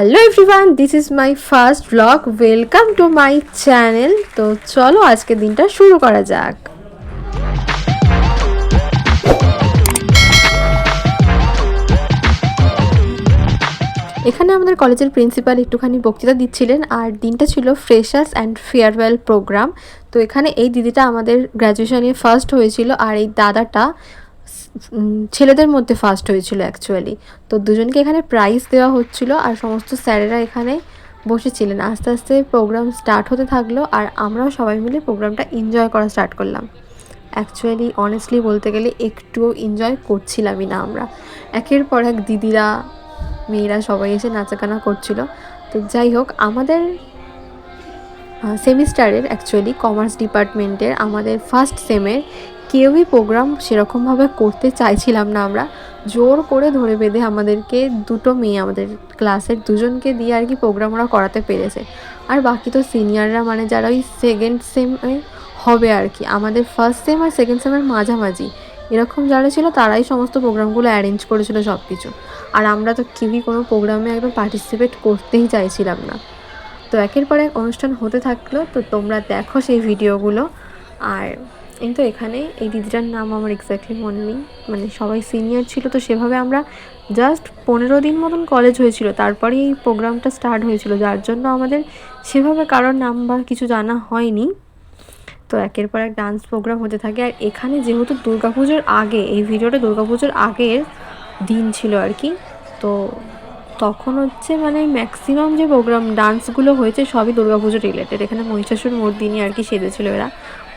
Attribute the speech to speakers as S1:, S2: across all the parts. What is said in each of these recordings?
S1: Hello everyone, this is my first vlog. Welcome to my channel. তো চলো আজকে দিনটা শুরু করা যাক। এখানে আমাদের কলেজের প্রিন্সিপাল একটুখানি বক্তৃতা দিচ্ছিলেন, আর দিনটা ছিল ফ্রেশার্স অ্যান্ড ফেয়ারওয়েল প্রোগ্রাম। তো এখানে এই দিদিটা আমাদের গ্র্যাজুয়েশনে ফার্স্ট হয়েছিল, আর এই দাদাটা ছেলেদের মধ্যে ফার্স্ট হয়েছিল অ্যাকচুয়ালি। তো দুজনকে এখানে প্রাইজ দেওয়া হচ্ছিল, আর সমস্ত স্যারেরা এখানে বসেছিলেন। আস্তে আস্তে প্রোগ্রাম স্টার্ট হতে থাকলো, আর আমরাও সবাই মিলে প্রোগ্রামটা এনজয় করা স্টার্ট করলাম। অ্যাকচুয়ালি অনেস্টলি বলতে গেলে একটুও এনজয় করছিলামই না আমরা। একের পর এক দিদিরা, মেয়েরা সবাই এসে নাচাগানা করছিল। তো যাই হোক, আমাদের সেমিস্টারের অ্যাকচুয়ালি কমার্স ডিপার্টমেন্টের আমাদের ফার্স্ট সেমের কেউই প্রোগ্রাম সেরকমভাবে করতে চাইছিলাম না। আমরা জোর করে ধরে বেঁধে আমাদেরকে দুটো মেয়ে, আমাদের ক্লাসের দুজনকে দিয়ে আর কি প্রোগ্রাম ওরা করাতে পেরেছে। আর বাকি তো সিনিয়ররা, মানে যারা ওই সেকেন্ড সেমে হবে আর কি, আমাদের ফার্স্ট সেম আর সেকেন্ড সেমের মাঝামাঝি এরকম যারা ছিল তারাই সমস্ত প্রোগ্রামগুলো অ্যারেঞ্জ করেছিল সব কিছু। আর আমরা তো কেউই কোনো প্রোগ্রামে একদম পার্টিসিপেট করতেই চাইছিলাম না। তো একের পর এক অনুষ্ঠান হতে থাকলো, তো তোমরা দেখো সেই ভিডিওগুলো। আর কিন্তু এখানে এই দিদিটার নাম আমার এক্স্যাক্টলি মনে নেই, মানে সবাই সিনিয়র ছিল, তো সেভাবে আমরা জাস্ট 15 দিন মতন কলেজ হয়েছিল, তারপরেই এই প্রোগ্রামটা স্টার্ট হয়েছিল, যার জন্য আমাদের সেভাবে কারোর নাম বা কিছু জানা হয়নি। তো একের পর এক ডান্স প্রোগ্রাম হতে থাকে। আর এখানে যেহেতু দুর্গাপুজোর আগে, এই ভিডিওটা দুর্গাপুজোর আগের দিন ছিল আর কি, তো তখন হচ্ছে মানে ম্যাক্সিমাম যে প্রোগ্রাম ডান্সগুলো হয়েছে সবই দুর্গাপুজো রিলেটেড। এখানে মহিষাসুর মর্দিনী আর কি সেজেছিল এরা।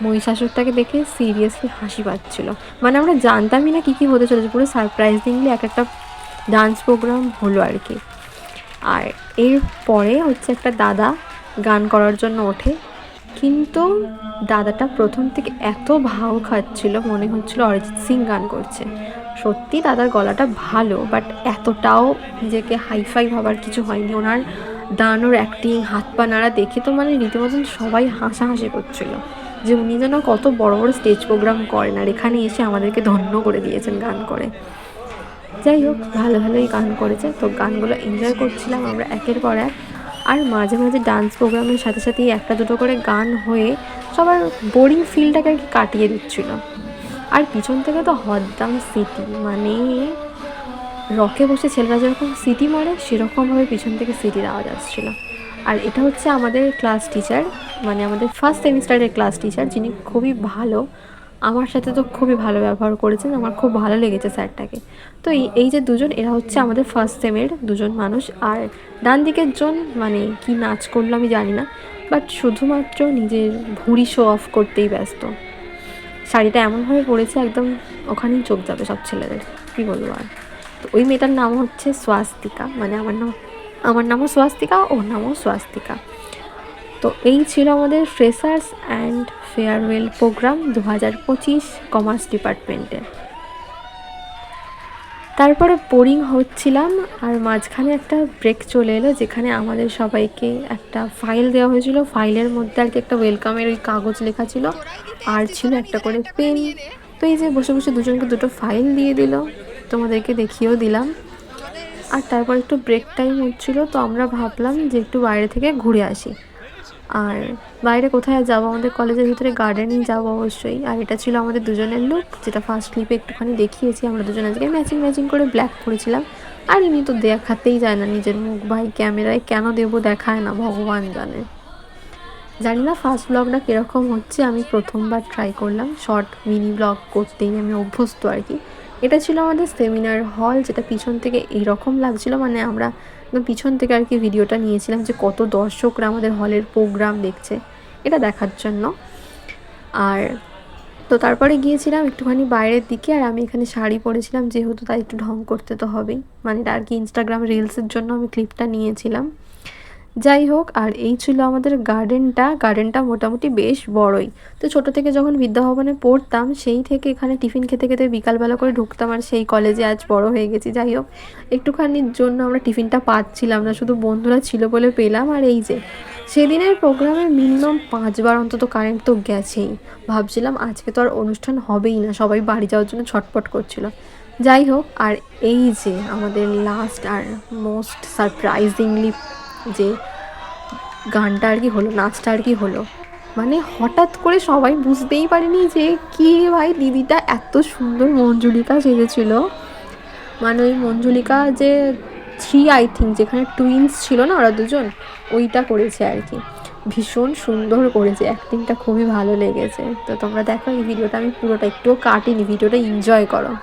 S1: মহিষাসুরটাকে দেখে সিরিয়াসলি হাসি পাচ্ছিলো, মানে আমরা জানতামই না কী কী হতে চলেছে, পুরো সারপ্রাইজিংলি এক একটা ডান্স প্রোগ্রাম হলো আর কি। আর এরপরে হচ্ছে একটা দাদা গান করার জন্য ওঠে, কিন্তু দাদাটা প্রথম থেকে এত ভাও খাচ্ছিল, মনে হচ্ছিল অরিজিৎ সিং গান করছে। সত্যি দাদার গলাটা ভালো, বাট এতটাও নিজেকে হাইফাই ভাবার কিছু হয়নি। ওনার দাঁড়ানোর অ্যাক্টিং, হাত পা নাড়া দেখে তো মানে রীতিমতন সবাই হাসাহাসি করছিল যে উনি যেন কত বড় বড় স্টেজ প্রোগ্রাম করেন, আর এখানে এসে আমাদেরকে ধন্য করে দিয়েছেন গান করে। যাই হোক, ভালোই গান করেছে, তো গানগুলো এনজয় করছিলাম আমরা একের পর এক। আর মাঝে মাঝে ডান্স প্রোগ্রামের সাথে সাথেই একটা দুটো করে গান হয়ে সবার বোরিং ফিলটাকে আর কি কাটিয়ে দিচ্ছিল। আর পিছন থেকে তো হরদাম সিটি, মানে রকে বসে ছেলেরা যেরকম সিটি মারে সেরকমভাবে পিছন থেকে সিটির আওয়াজ আসছিলো। আর এটা হচ্ছে আমাদের ক্লাস টিচার, মানে আমাদের ফার্স্ট সেমিস্টারের ক্লাস টিচার, যিনি খুবই ভালো। আমার সাথে তো খুবই ভালো ব্যবহার করেছেন, আমার খুব ভালো লেগেছে স্যারটাকে। তো এই যে দুজন, এরা হচ্ছে আমাদের ফার্স্ট সেমের দুজন মানুষ। আর ডান দিকের জন মানে কি নাচ করলো আমি জানি না, বাট শুধুমাত্র নিজের ভুঁড়ি শো অফ করতেই ব্যস্ত। শাড়িটা এমনভাবে পরেছে একদম ওখানেই চোখ যাবে সব ছেলেদের, কী বলবো আর। তো ওই মেয়েটার নাম হচ্ছে স্বাস্তিকা, মানে আমার নামও স্বাস্তিকা, ওর নামও স্বাস্তিকা। তো এই ছিল আমাদের freshers and farewell program 2025 commerce ডিপার্টমেন্টে। তারপরে বোরিং হচ্ছিলাম, আর মাঝখানে একটা ব্রেক চলে এলো, যেখানে আমাদের সবাইকে একটা ফাইল দেওয়া হয়েছিল। ফাইলের মধ্যে আর কি একটা ওয়েলকামের ওই কাগজ লেখা ছিল, আর ছিল একটা করে পেন। তো এই যে বসে বসে দুজনকে দুটো ফাইল দিয়ে দিল, তোমাদেরকে দেখিয়েও দিলাম। আর তারপর একটু ব্রেক টাইম হচ্ছিলো, তো আমরা ভাবলাম যে একটু বাইরে থেকে ঘুরে আসি। আর বাইরে কোথায় যাবো, আমাদের কলেজের ভিতরে গার্ডেনেই যাবো অবশ্যই। আর এটা ছিল আমাদের দুজনের লুক, যেটা ফার্স্ট ক্লিপে একটুখানি দেখিয়েছি। আমরা দুজন আজকে ম্যাচিং করে ব্ল্যাক করেছিলাম। আর ইনি তো দেখাতেই যায় না নিজের মুখ, ভাই ক্যামেরায় কেন দেবো, দেখায় না, ভগবান জানে। জানি না ফার্স্ট ব্লগটা কীরকম হচ্ছে, আমি প্রথমবার ট্রাই করলাম শর্ট মিনি ব্লগ করতেই, আমি অভ্যস্ত আর কি। এটা ছিল আমাদের সেমিনার হল, যেটা পিছন থেকে এইরকম লাগছিলো, মানে আমরা একদম পিছন থেকে আর কি ভিডিওটা নিয়েছিলাম যে কত দর্শকরা আমাদের হলের প্রোগ্রাম দেখছে, এটা দেখার জন্য। আর তো তারপরে গিয়েছিলাম একটুখানি বাইরের দিকে, আর আমি এখানে শাড়ি পরেছিলাম যেহেতু, তাই একটু ঢং করতে তো হবেই, মানে এটা আর কি ইনস্টাগ্রাম রিলসের জন্য আমি ক্লিপটা নিয়েছিলাম। যাই হোক, আর এই ছিল আমাদের গার্ডেনটা মোটামুটি বেশ বড়ই। তো ছোটো থেকে যখন বিদ্যাভবনে পড়তাম, সেই থেকে এখানে টিফিন খেতে খেতে বিকালবেলা করে ঢুকতাম, আর সেই কলেজে আজ বড় হয়ে গেছি। যাই হোক, একটুখানির জন্য আমরা টিফিনটা পাচ্ছিলাম না, শুধু বন্ধুরা ছিল বলে পেলাম। আর এই যে সেদিনের প্রোগ্রামে মিনিমাম 5 বার অন্তত কারেন্ট তো গেছেই। ভাবছিলাম আজকে তো আর অনুষ্ঠান হবেই না, সবাই বাড়ি যাওয়ার জন্য ছটপট করছিল। যাই হোক, আর এই যে আমাদের লাস্ট আর মোস্ট সারপ্রাইজিংলি যে গানটা আর কি হলো, নাচটা আর কি হলো, মানে হঠাৎ করে সবাই বুঝতেই পারেনি যে কি ভাই দিদিটা এত সুন্দর মঞ্জুলিকা সেজেছিল। মানে ওই মঞ্জুলিকা যে থ্রি আই থিঙ্ক, যেখানে টুইন্স ছিল না ওরা দুজন, ওইটা করেছে আর কি। ভীষণ সুন্দর করেছে, অ্যাক্টিংটা খুবই ভালো লেগেছে। তো তোমরা দেখো এই ভিডিওটা, আমি পুরোটা একটুও কাটিনি, ভিডিওটা এনজয় করো।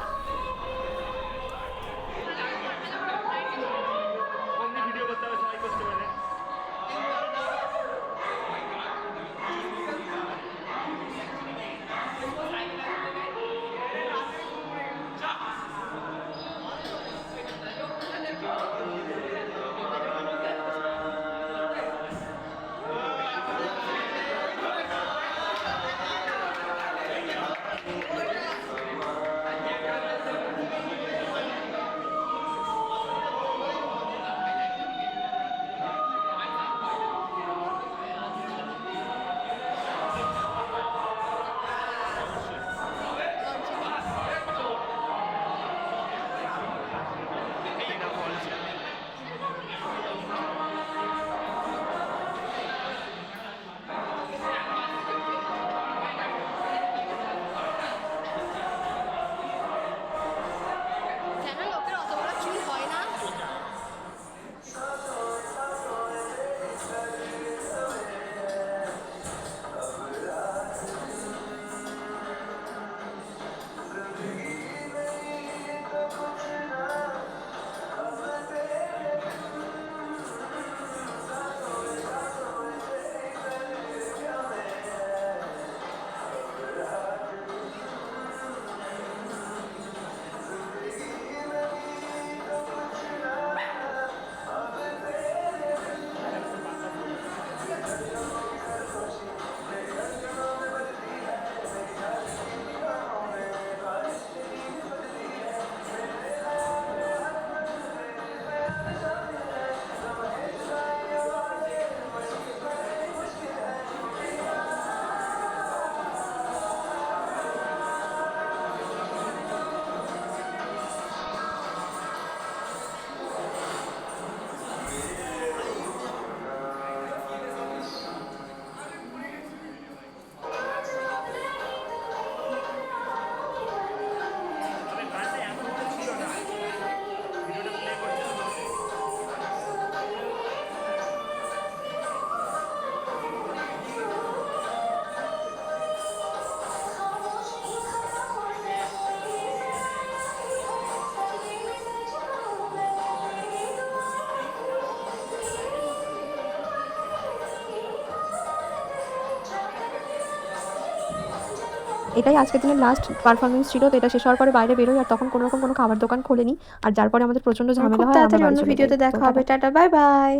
S1: এটাই আজকের দিনের লাস্ট পারফরমেন্স ছিল। তো এটা শেষ হওয়ার পরে বাইরে বেরোই, আর তখন কোনো রকম কোনো খাবার দোকান খোলেনি, আর যার পরে আমাদের প্রচন্ড ঝামেলা হয়। আমরা বাড়ি চলে যাই।
S2: ভিডিওতে দেখা হবে। Tata, bye bye.